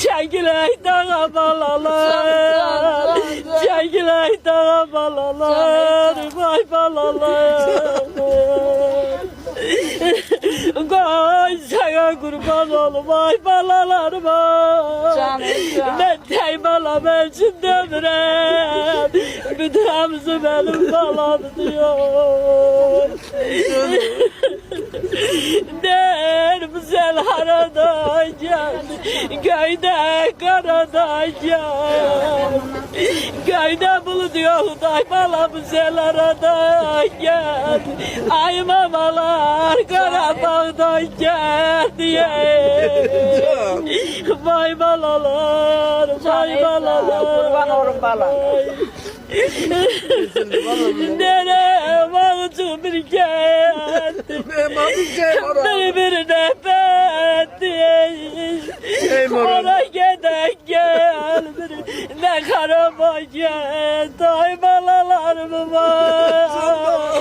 Çekilek dağa balalar, çekilek dağa balalar, vay balalar. Koy sana kurban ol, vay balalarıma. Ben tek balam için döndürem, bütün hepsi benim balam diyor. Der güzel haradan geldi, köyde karadan geldi. Köyde bulut yolda bala güzel haradan geldi. Ay mamalar Karabağ'dan geldi. Vay balalar, vay balalar. Kurban olurum bala. Nere mağdur bir geldi, bir nefetti. Kara gede gel, ne karama gel, day balalarım var.